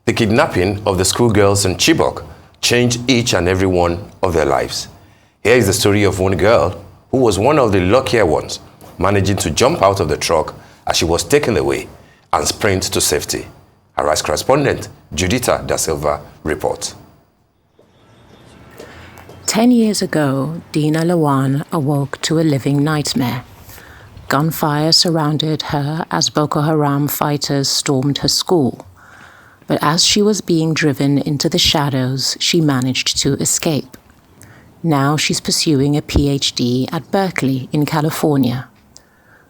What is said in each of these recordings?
The kidnapping of the schoolgirls in Chibok changed each and every one of their lives. Here is the story of one girl who was one of the luckier ones, managing to jump out of the truck as she was taken away and sprint to safety. Our Rice correspondent, Judita Da Silva, reports. 10 years ago, Dina Lawan awoke to a living nightmare. Gunfire surrounded her as Boko Haram fighters stormed her school. But as she was being driven into the shadows, she managed to escape. Now she's pursuing a PhD at Berkeley in California.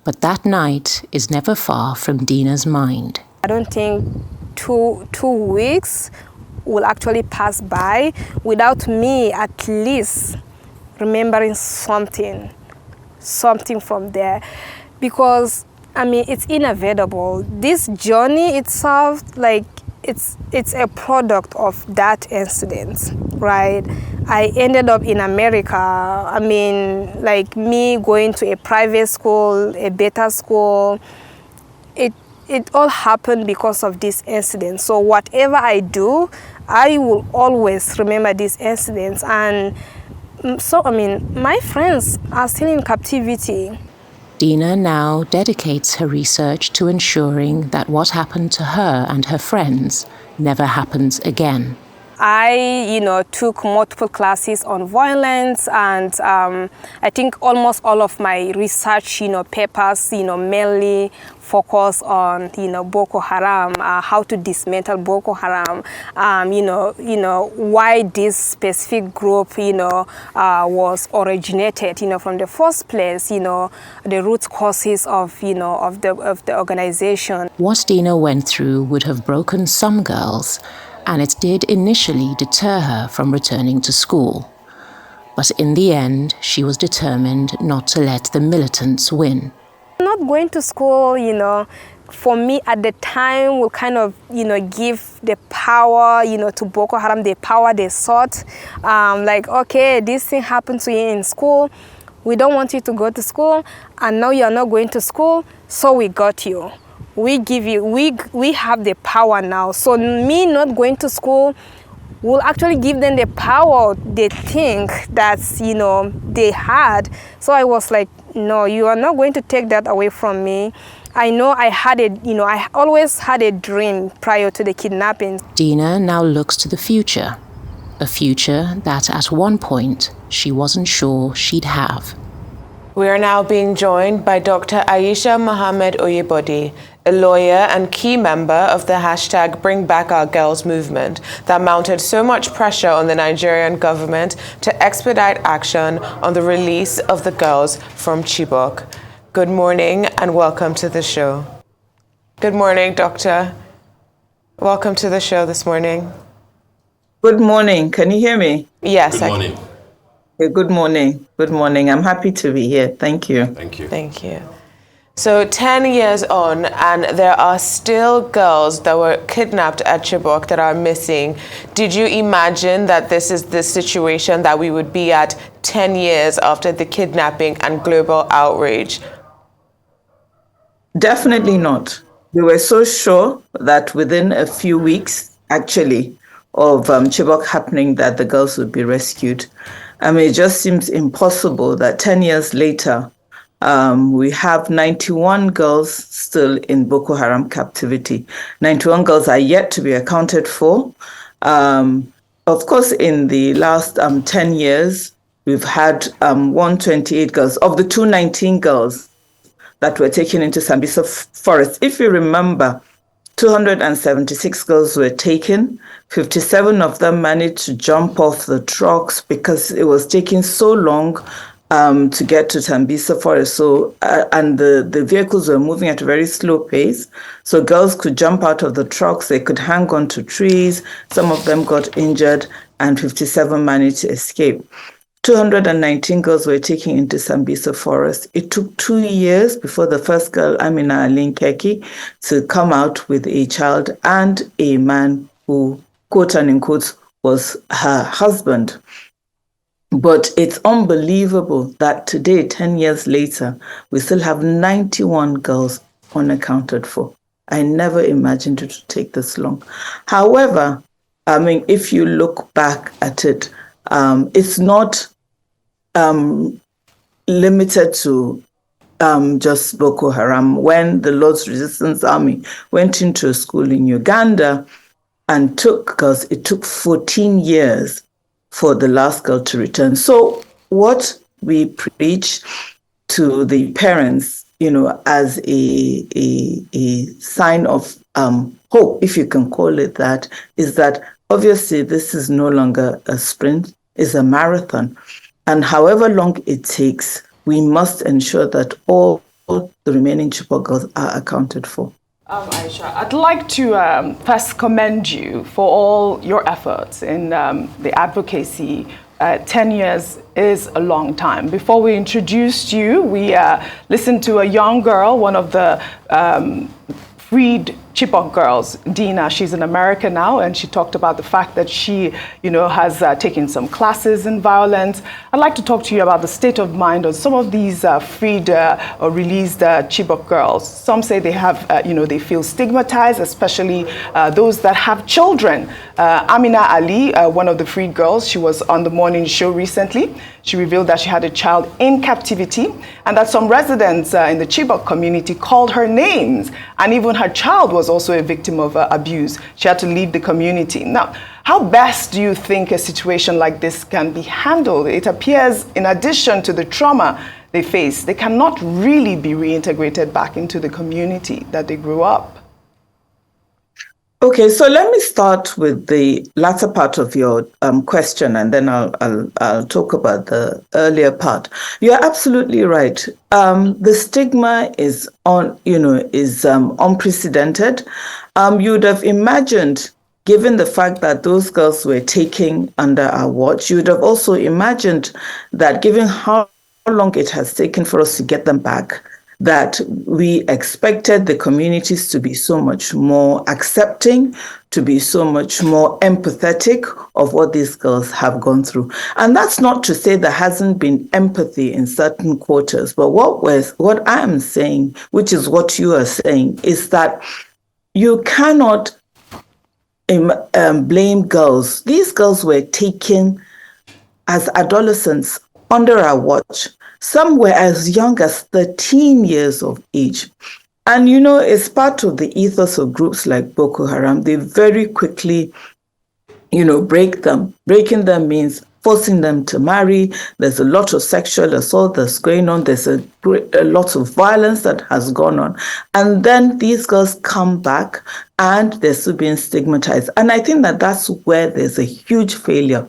But that night is never far from Dina's mind. I don't think two weeks will actually pass by without me at least remembering something from there, because I mean it's inevitable. This journey itself, like it's a product of that incident, right? I ended up in America. I mean, like me going to a private school, a better school, it all happened because of this incident. So whatever I do, I will always remember these incidents. And so, I mean, my friends are still in captivity. Dina now dedicates her research to ensuring that what happened to her and her friends never happens again. I, took multiple classes on violence, and I think almost all of my research, papers, mainly focus on, Boko Haram, how to dismantle Boko Haram, why this specific group, was originated, from the first place, the root causes of, of the organization. What Dina went through would have broken some girls, and it did initially deter her from returning to school. But in the end, she was determined not to let the militants win. Not going to school, for me at the time will kind of, give the power, to Boko Haram, the power they sought. Like, okay, this thing happened to you in school. We don't want you to go to school, and now you're not going to school, so we got you. We give you, we have the power now. So me not going to school will actually give them the power they think that, they had. So I was like, no, you are not going to take that away from me. I know I had I always had a dream prior to the kidnapping. Dina now looks to the future, a future that at one point she wasn't sure she'd have. We are now being joined by Dr. Aisha Mohammed Oyebode, a lawyer and key member of the hashtag Bring Back Our Girls movement that mounted so much pressure on the Nigerian government to expedite action on the release of the girls from Chibok. Good morning and welcome to the show. Good morning, Doctor. Welcome to the show this morning. Good morning. Can you hear me? Yes. Good morning. Good morning. Good morning. I'm happy to be here. Thank you. Thank you. Thank you. So 10 years on, and there are still girls that were kidnapped at Chibok that are missing. Did you imagine that this is the situation that we would be at 10 years after the kidnapping and global outrage? Definitely not. We were so sure that within a few weeks, actually, of Chibok happening, that the girls would be rescued. I mean, it just seems impossible that 10 years later, we have 91 girls still in Boko Haram captivity. 91 girls are yet to be accounted for. Of course, in the last 10 years, we've had 128 girls. Of the 219 girls that were taken into Sambisa Forest, if you remember, 276 girls were taken. 57 of them managed to jump off the trucks because it was taking so long to get to Sambisa Forest. So, and the vehicles were moving at a very slow pace. So girls could jump out of the trucks, they could hang onto trees. Some of them got injured, and 57 managed to escape. 219 girls were taken into Sambisa Forest. It took 2 years before the first girl, Amina Alinkeki, to come out with a child and a man who, quote unquote, was her husband. But it's unbelievable that today, 10 years later, we still have 91 girls unaccounted for. I never imagined it would take this long. However, I mean, if you look back at it, it's not limited to just Boko Haram. When the Lord's Resistance Army went into a school in Uganda and because it took 14 years for the last girl to return. So what we preach to the parents, as a sign of hope, if you can call it that, is that obviously this is no longer a sprint, it's a marathon. And however long it takes, we must ensure that all the remaining Chibok girls are accounted for. Aisha, I'd like to first commend you for all your efforts in the advocacy. 10 years is a long time. Before we introduced you, we listened to a young girl, one of the freed Chibok girls, Dina. She's in America now, and she talked about the fact that she, has taken some classes in violence. I'd like to talk to you about the state of mind of some of these freed or released Chibok girls. Some say they have, they feel stigmatized, especially those that have children. Amina Ali, one of the freed girls, she was on the morning show recently. She revealed that she had a child in captivity and that some residents in the Chibok community called her names, and even her child was also a victim of abuse. She had to leave the community. Now, how best do you think a situation like this can be handled? It appears, in addition to the trauma they face, they cannot really be reintegrated back into the community that they grew up. Okay, so let me start with the latter part of your question, and then I'll talk about the earlier part. You're absolutely right. The stigma is unprecedented. You would have imagined, given the fact that those girls were taken under our watch, you would have also imagined that, given how long it has taken for us to get them back, that we expected the communities to be so much more accepting, to be so much more empathetic of what these girls have gone through. And that's not to say there hasn't been empathy in certain quarters, but what I am saying, which is what you are saying, is that you cannot blame girls. These girls were taken as adolescents under our watch. Some were as young as 13 years of age. And, it's part of the ethos of groups like Boko Haram. They very quickly, break them. Breaking them means forcing them to marry. There's a lot of sexual assault that's going on. There's a lot of violence that has gone on. And then these girls come back and they're still being stigmatized. And I think that that's where there's a huge failure.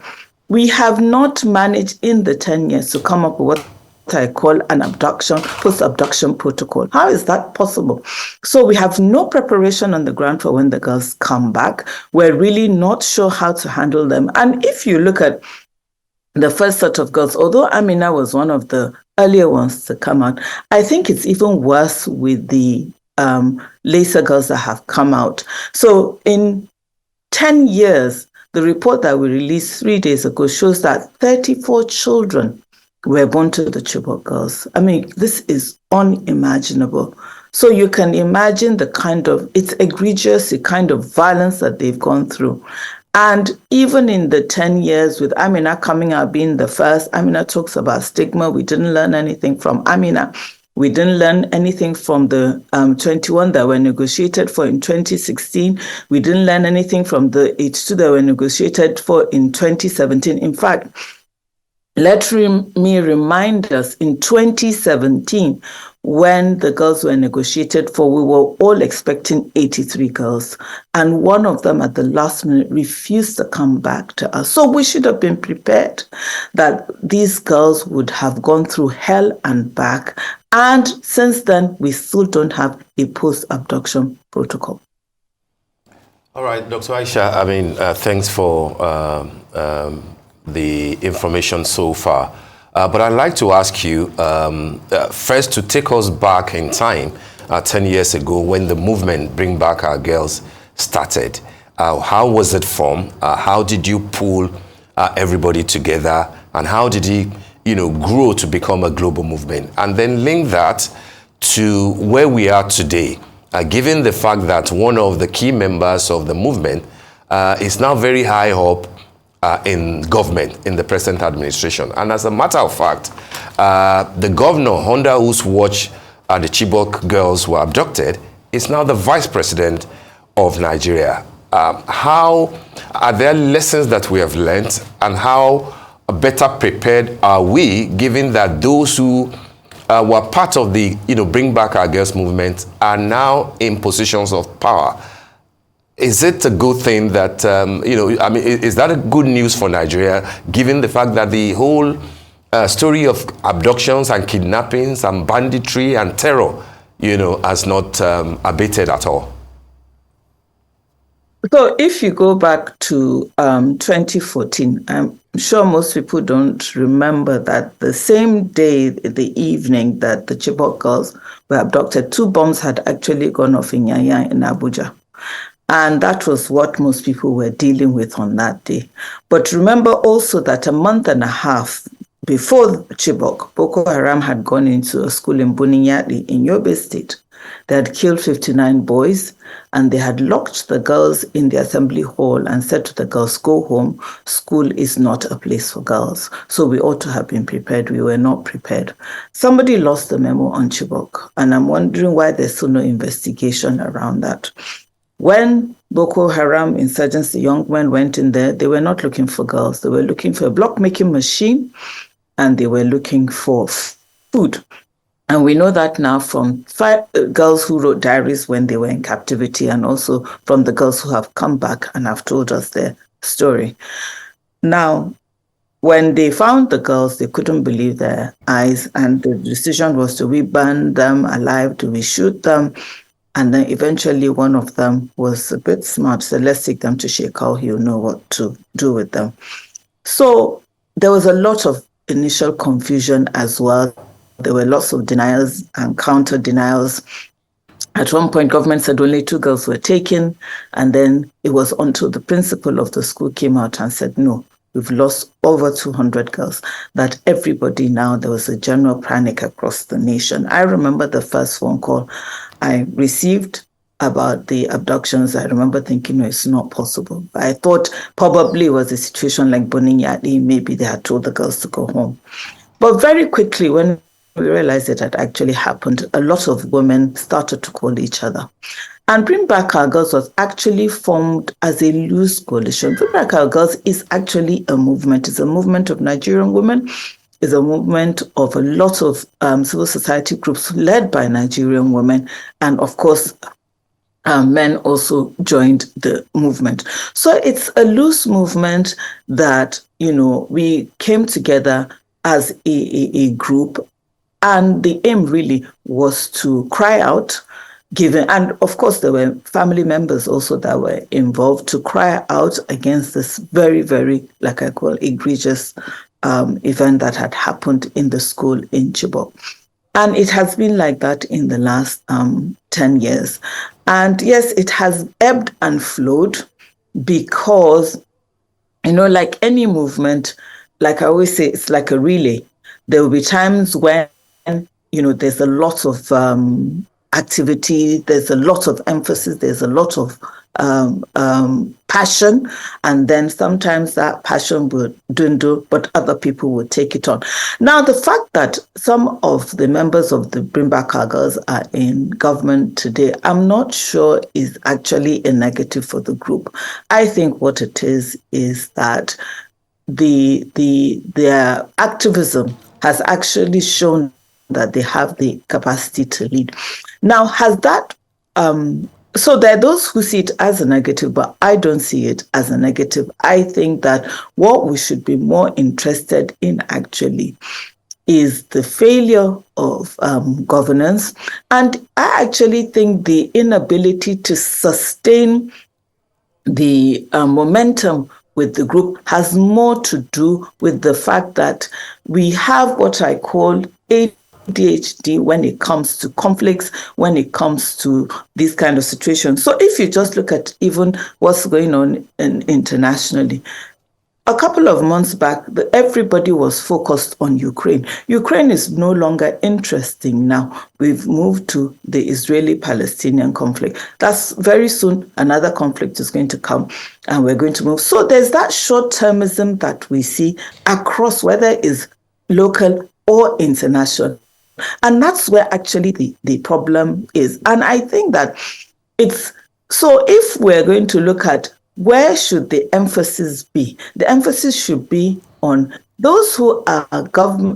We have not managed in the 10 years to come up with what I call an post-abduction protocol. How is that possible? So we have no preparation on the ground for when the girls come back. We're really not sure how to handle them. And if you look at the first set of girls, although Amina was one of the earlier ones to come out, I think it's even worse with the later girls that have come out. So in 10 years, the report that we released 3 days ago shows that 34 children were born to the Chibok girls. I mean, this is unimaginable. So you can imagine it's egregious, the kind of violence that they've gone through. And even in the 10 years with Amina coming out being the first, Amina talks about stigma. We didn't learn anything from Amina. We didn't learn anything from the 21 that were negotiated for in 2016. We didn't learn anything from the 82 that were negotiated for in 2017. In fact, let me remind us, in 2017, when the girls were negotiated for, we were all expecting 83 girls. And one of them at the last minute refused to come back to us. So we should have been prepared that these girls would have gone through hell and back. And since then, we still don't have a post-abduction protocol. All right, Dr. Aisha, I mean, thanks for the information so far. But I'd like to ask you first to take us back in time 10 years ago when the movement Bring Back Our Girls started. How was it formed? How did you pull everybody together? And how did it grow to become a global movement? And then link that to where we are today. given the fact that one of the key members of the movement is now very high up in government, in the present administration. And as a matter of fact, the governor under whose watch the Chibok girls were abducted is now the vice president of Nigeria. How are there lessons that we have learned, and how better prepared are we, given that those who were part of the Bring Back Our Girls movement are now in positions of power? Is it a good thing that, is that a good news for Nigeria, given the fact that the whole story of abductions and kidnappings and banditry and terror, has not abated at all? So if you go back to 2014, I'm sure most people don't remember that the same day, the evening that the Chibok girls were abducted, 2 bombs had actually gone off in Yanya in Abuja. And that was what most people were dealing with on that day. But remember also that a month and a half before Chibok, Boko Haram had gone into a school in Buninyadi in Yobe State. They had killed 59 boys, and they had locked the girls in the assembly hall and said to the girls, go home, school is not a place for girls. So we ought to have been prepared. We were not prepared. Somebody lost the memo on Chibok, and I'm wondering why there's still no investigation around that. When Boko Haram insurgents, the young men went in there, they were not looking for girls. They were looking for a block-making machine, and they were looking for food. And we know that now from 5 girls who wrote diaries when they were in captivity, and also from the girls who have come back and have told us their story. Now, when they found the girls, they couldn't believe their eyes, and the decision was, do we burn them alive? Do we shoot them? And then eventually one of them was a bit smart, so let's take them to Shekau, he'll know what to do with them. So there was a lot of initial confusion as well. There were lots of denials and counter denials. At one point, government said only 2 girls were taken, and then it was until the principal of the school came out and said, no, we've lost over 200 girls, that everybody now, there was a general panic across the nation. I remember the first phone call I received about the abductions. I remember thinking, no, it's not possible. I thought probably it was a situation like Boninyadi, maybe they had told the girls to go home. But very quickly, when we realized it had actually happened, a lot of women started to call each other. And Bring Back Our Girls was actually formed as a loose coalition. Bring Back Our Girls is actually a movement. It's a movement of Nigerian women. It's a movement of a lot of civil society groups led by Nigerian women. And of course, men also joined the movement. So it's a loose movement that, we came together as a group. And the aim really was to cry out, and of course there were family members also that were involved, to cry out against this very, very, like I call, egregious event that had happened in the school in Chibok. And it has been like that in the last 10 years. And yes, it has ebbed and flowed because, like any movement, like I always say, it's like a relay. There will be times when there's a lot of activity, there's a lot of emphasis, there's a lot of passion, and then sometimes that passion will dwindle, but other people will take it on. Now, the fact that some of the members of the Bring Back Our Girls are in government today, I'm not sure is actually a negative for the group. I think what it is that their activism has actually shown that they have the capacity to lead. Now, has that, so there are those who see it as a negative, but I don't see it as a negative. I think that what we should be more interested in actually is the failure of governance. And I actually think the inability to sustain the momentum with the group has more to do with the fact that we have what I call ADHD when it comes to conflicts, when it comes to these kind of situations. So if you just look at even what's going on internationally, a couple of months back, everybody was focused on Ukraine. Ukraine is no longer interesting now. We've moved to the Israeli-Palestinian conflict. That's very soon another conflict is going to come, and we're going to move. So there's that short-termism that we see across, whether it's local or international. And that's where actually the problem is. And I think that so if we're going to look at where should the emphasis be? The emphasis should be on those who are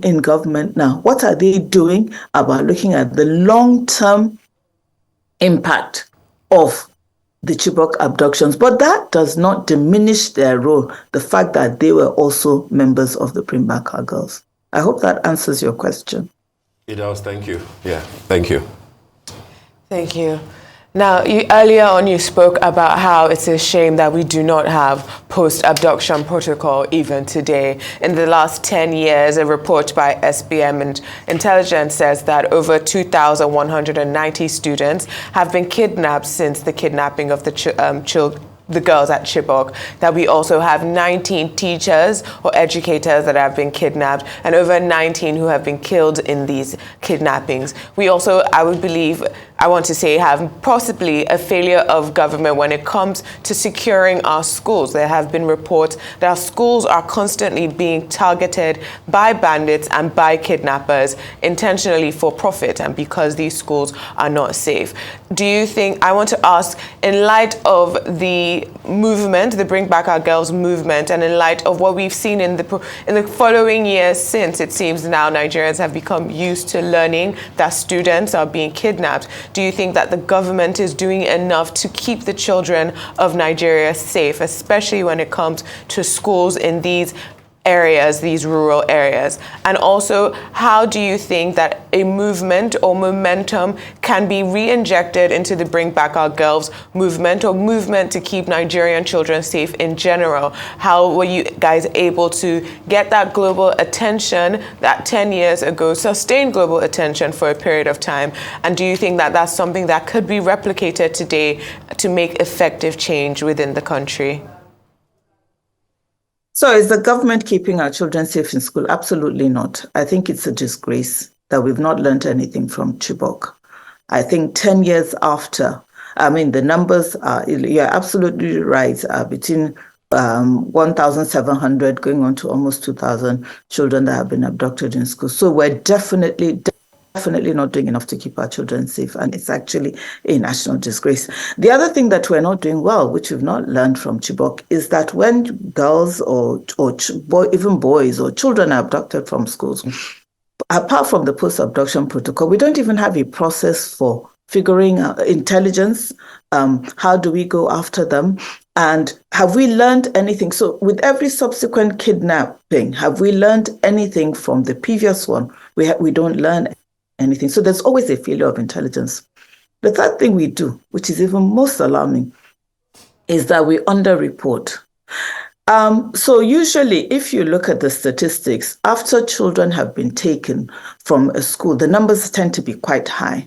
in government now. What are they doing about looking at the long-term impact of the Chibok abductions? But that does not diminish their role, the fact that they were also members of the Bring Back Our Girls. I hope that answers your question. It does. Thank you. Yeah, thank you. Thank you. Now, earlier on you spoke about how it's a shame that we do not have post-abduction protocol even today. In the last 10 years, a report by SBM and Intelligence says that over 2,190 students have been kidnapped since the kidnapping of the girls at Chibok, that we also have 19 teachers or educators that have been kidnapped and over 19 who have been killed in these kidnappings. We also, I want to say, have possibly a failure of government when it comes to securing our schools. There have been reports that our schools are constantly being targeted by bandits and by kidnappers intentionally for profit and because these schools are not safe. Do you think, I want to ask, in light of the movement, the Bring Back Our Girls movement, and in light of what we've seen in the following years since, it seems now Nigerians have become used to learning that students are being kidnapped, do you think that the government is doing enough to keep the children of Nigeria safe, especially when it comes to schools in these areas, these rural areas? And also, how do you think that a movement or momentum can be re-injected into the Bring Back Our Girls movement or movement to keep Nigerian children safe in general? How were you guys able to get that global attention that 10 years ago, sustained global attention for a period of time? And do you think that that's something that could be replicated today to make effective change within the country? So is the government keeping our children safe in school? Absolutely not. I think it's a disgrace that we've not learned anything from Chibok. I think 10 years after, the numbers are, you're absolutely right, between 1,700 going on to almost 2,000 children that have been abducted in school. So we're definitely not doing enough to keep our children safe, and it's actually a national disgrace. The other thing that we're not doing well, which we've not learned from Chibok, is that when girls or even boys or children are abducted from schools, apart from the post-abduction protocol, we don't even have a process for figuring out intelligence. How do we go after them? And have we learned anything? So with every subsequent kidnapping, have we learned anything from the previous one? We don't learn anything. So there's always a failure of intelligence. The third thing we do, which is even most alarming, is that we underreport. So usually, if you look at the statistics, after children have been taken from a school, the numbers tend to be quite high.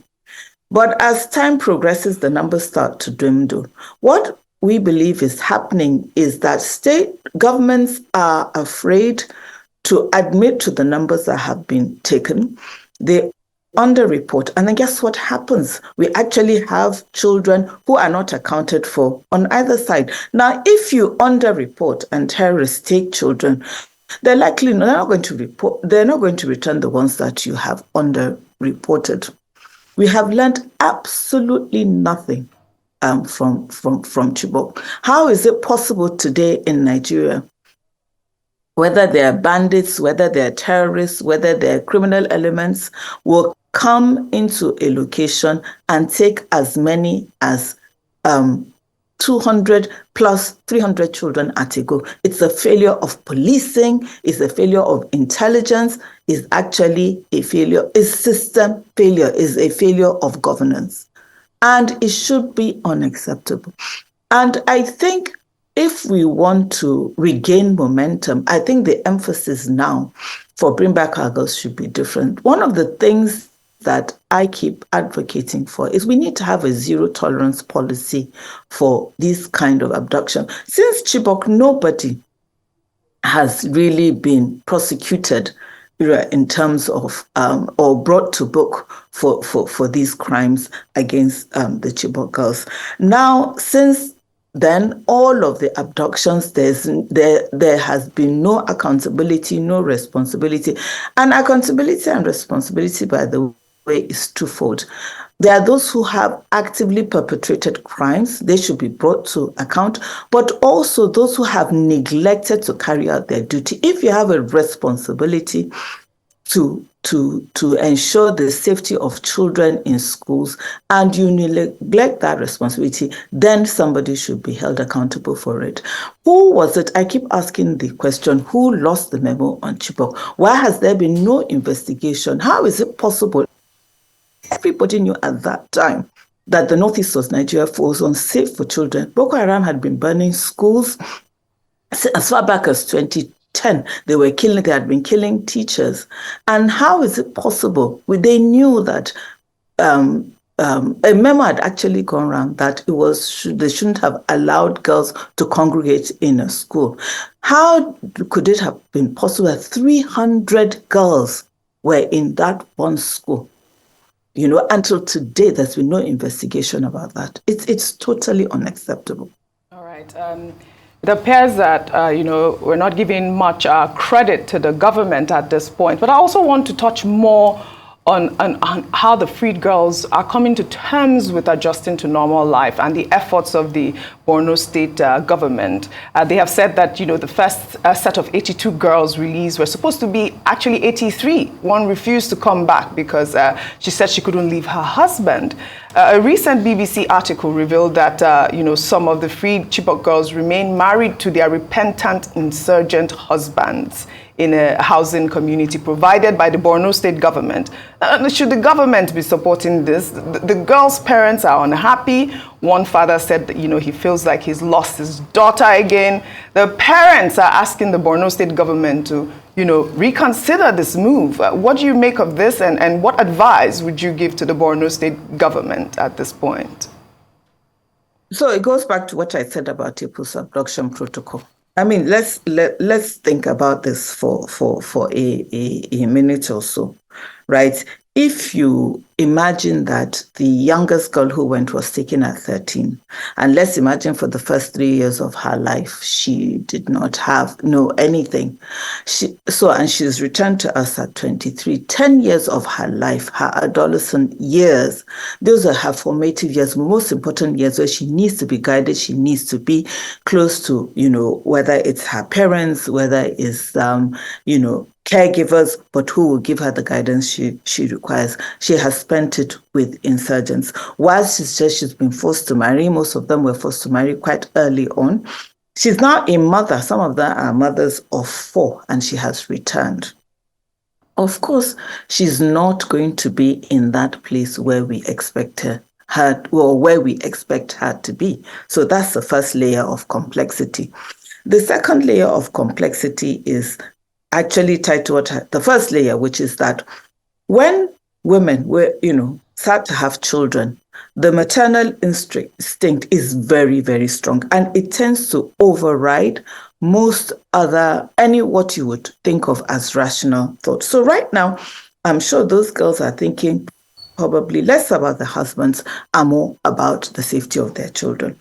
But as time progresses, the numbers start to dwindle. What we believe is happening is that state governments are afraid to admit to the numbers that have been taken. They underreport. And then guess what happens? We actually have children who are not accounted for on either side. Now, if you underreport and terrorists take children, they're not going to report. They're not going to return the ones that you have underreported. We have learned absolutely nothing from Chibok. How is it possible today in Nigeria, whether they are bandits, whether they are terrorists, whether they are criminal elements, will come into a location and take as many as 200 plus 300 children at a go? It's a failure of policing, it's a failure of intelligence, it's actually a failure, it's system failure, it's a failure of governance. And it should be unacceptable. And I think if we want to regain momentum, I think the emphasis now for Bring Back Our Girls should be different. One of the things that I keep advocating for is we need to have a zero tolerance policy for this kind of abduction. Since Chibok, nobody has really been prosecuted in terms of or brought to book for these crimes against the Chibok girls. Now, since then, all of the abductions, there has been no accountability, no responsibility. And accountability and responsibility, by the way, is twofold. There are those who have actively perpetrated crimes. They should be brought to account, but also those who have neglected to carry out their duty. If you have a responsibility to ensure the safety of children in schools and you neglect that responsibility, then somebody should be held accountable for it. Who was it? I keep asking the question, who lost the memo on Chibok? Why has there been no investigation? How is it possible? Everybody knew at that time that the northeast of Nigeria was unsafe for children. Boko Haram had been burning schools as far back as 2010. They had been killing teachers. And how is it possible? They knew that a memo had actually gone around that they shouldn't have allowed girls to congregate in a school. How could it have been possible that 300 girls were in that one school? Until today, there's been no investigation about that. It's totally unacceptable. All right. It appears that, we're not giving much credit to the government at this point. But I also want to touch more on how the freed girls are coming to terms with adjusting to normal life and the efforts of the Borno State government. They have said that, the first set of 82 girls released were supposed to be actually 83. One refused to come back because she said she couldn't leave her husband. A recent BBC article revealed that, some of the freed Chibok girls remain married to their repentant insurgent husbands in a housing community provided by the Borno State government. Should the government be supporting this? The girls' parents are unhappy. One father said that, he feels like he's lost his daughter again. The parents are asking the Borno State government to, reconsider this move. What do you make of this, and what advice would you give to the Borno State government at this point? So it goes back to what I said about the post-abduction protocol. I mean, let's think about this for a minute or so, right? If you imagine that the youngest girl who went was taken at 13, and let's imagine for the first 3 years of her life, she did not know anything. And she's returned to us at 23, 10 years of her life, her adolescent years. Those are her formative years, most important years where she needs to be guided. She needs to be close to, whether it's her parents, whether it's, caregivers, but who will give her the guidance she requires. She has spent it with insurgents. While she says she's been forced to marry, most of them were forced to marry quite early on. She's now a mother. Some of them are mothers of 4, and she has returned. Of course, she's not going to be in that place where we expect her or where we expect her to be. So that's the first layer of complexity. The second layer of complexity is actually tied to the first layer, which is that when women start to have children, the maternal instinct is very, very strong, and it tends to override most what you would think of as rational thought. So right now, I'm sure those girls are thinking probably less about the husbands and more about the safety of their children.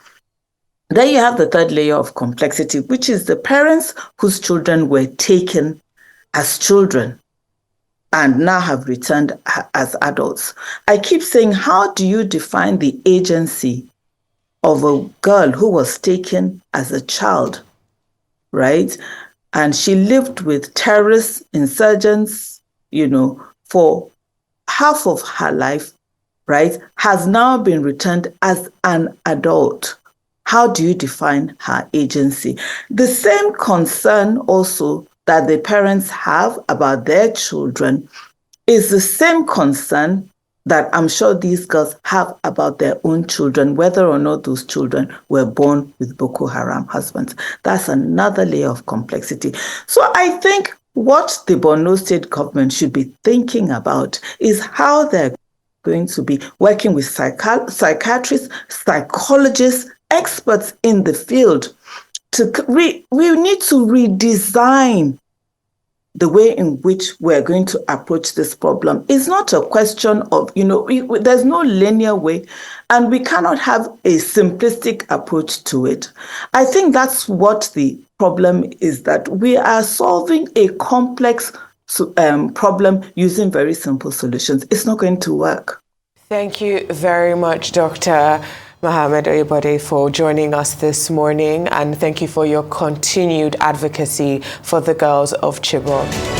Then you have the third layer of complexity, which is the parents whose children were taken as children and now have returned as adults. I keep saying, how do you define the agency of a girl who was taken as a child, right? And she lived with terrorists, insurgents, for half of her life, right? Has now been returned as an adult. How do you define her agency? The same concern also that the parents have about their children is the same concern that I'm sure these girls have about their own children, whether or not those children were born with Boko Haram husbands. That's another layer of complexity. So I think what the Borno State government should be thinking about is how they're going to be working with psychiatrists, psychologists, experts in the field we need to redesign the way in which we're going to approach this problem. It's not a question of, there's no linear way, and we cannot have a simplistic approach to it. I think that's what the problem is, that we are solving a complex problem using very simple solutions. It's not going to work. Thank you very much, Dr. Mohammed Oyebode, for joining us this morning, and thank you for your continued advocacy for the girls of Chibok.